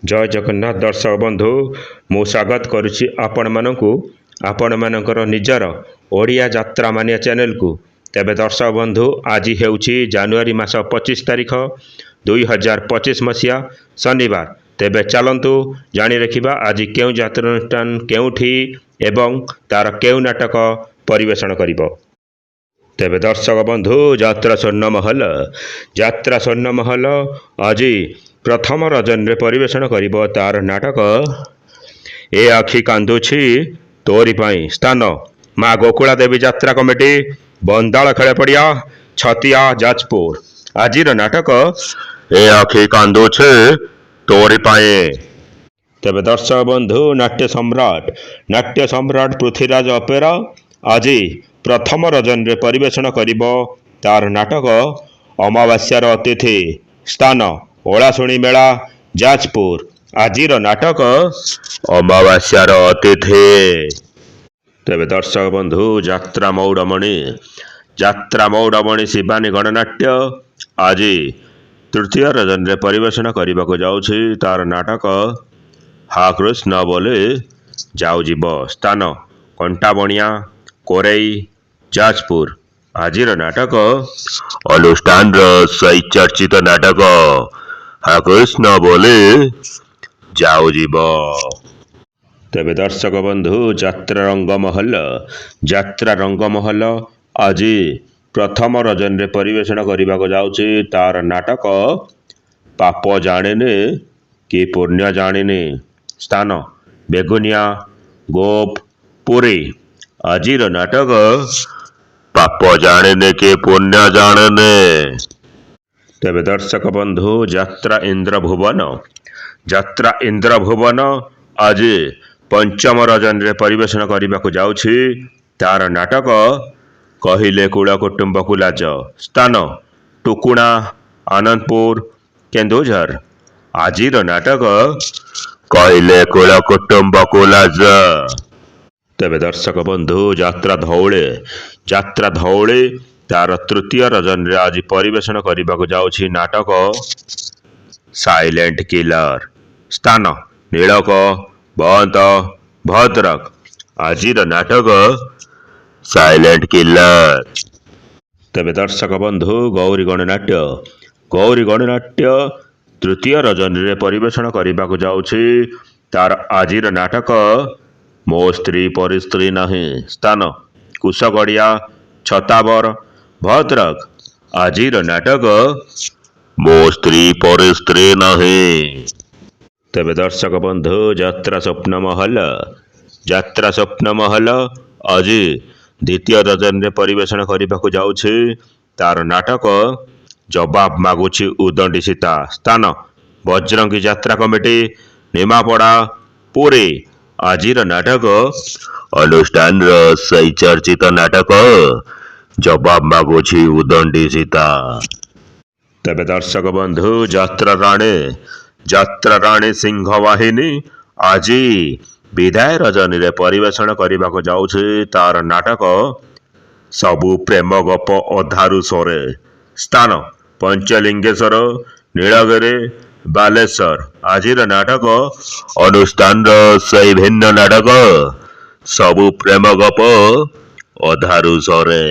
जय जगन्नाथ दर्शक बंधु मु स्वागत करुच्ची आपण मानकु आपण मानकर निजर ओडिया यात्रा मानिया चैनल को। तेबे दर्शक बंधु आज हेउची जनवरी मास 25 तारिख 2025 मसीहा शनिवार। तेबे चलंतु जानी रखिबा आज केउ यात्रानुष्ठान केउठी एवं तार केउ नाटक परिवेषण करिबो। तेबे दर्शक बंधु यात्रा स्वर्ण महल आज प्रथम रजन रे परिवेषण करिबो तार नाटक ए आखि कांदुछि तोरी पाई। स्थान माँ गोकुला देवी यात्रा कमिटी बंदाल खेल पड़िया छतिया जाजपुर। आजिर नाटक ए आखि कांदुछि तोरी पाई। तेबे दर्शक बंधु नाट्य सम्राट पृथ्वीराज अपेरा आज प्रथम रजन रे परिवेषण करिबो तार नाटक अमावास्यार अतिथि। स्थान ओलाशुणी मेला जाजपुर। आजिर नाटक अमावास्यार अतिथि। तेबे दर्शक बंधु यात्रा मौड़मणि शिवानी गणनाट्य आज तृतीय रजन रे परिवेषण करने को जाउछि तार नाटक हा कृष्ण बोले जाऊ जीव। स्थान कंटा बणिया कोरेई जाजपुर। आजिर नाटक अनुष्ठान सही चर्चित नाटक हा कृष्ण बोले जाऊ जीव। तेबे दर्शक बंधु यात्रा रंगमहल आज प्रथम रजन रे परिवेषण करने को जाउछि तार नाटक पाप जानेने कि पुण्य जानेने। स्थान बेगुनिया गोप पुरी। आजिर नाटक पाप जानेने कि पुण्य जानेने। तेबे दर्शक बंधु यात्रा इंद्र भुवन आज पंचम रजन रे परिवेषण करने को जाउछि तार नाटक कहिले कुल कुटुंब को लाज। स्थान टुकुणा आनंदपुर केन्दुझर। आजिर नाटक कहिले कुल कुटुंब को लाज। तेबे दर्शक बंधु यात्रा धौले तार तृतीय रजन रे आज परिवेषण करने को जाउछि नाटक साइलेंट किलर। स्थान नीलक बंत भद्रक। आजिर नाटक साइलेंट किलर। तेबे दर्शक बंधु गौरी गणनाट्य तृतीय रजन रे परिवेषण करने को जाउछि तार आजिर नाटक मो स्त्री पर स्त्री नहीं। स्थान कुशगड़िया छताबर भद्रक। आजिर नाटक मो स्त्री पर स्त्री नहीं। तेबे दर्शक बंधु यात्रा स्वप्न महल आज द्वितीय रजन रे परिवेषण करने को जाउछि तार नाटक जवाब मागुछि उदंडी सीता। स्थान बजरंगी यात्रा कमिटी निमापड़ा पुरी। आजिर नाटक अनुष्ठान सही चर्चित नाटक जवाब मागुछि उदंडी सीता। तेबे दर्शक बंधु यात्रा राणी सिंह वाहिनी आज विदाय रजनी रे परिवेषण करने को जाउछि तार नाटक सबु प्रेम गप अधारु सोरे। स्थान पंचलिंगेश्वर नीलगिरी बालेश्वर। आजिर नाटक अनुष्ठान सही भिन्न नाटक सबु प्रेम गप अधारु सोरे।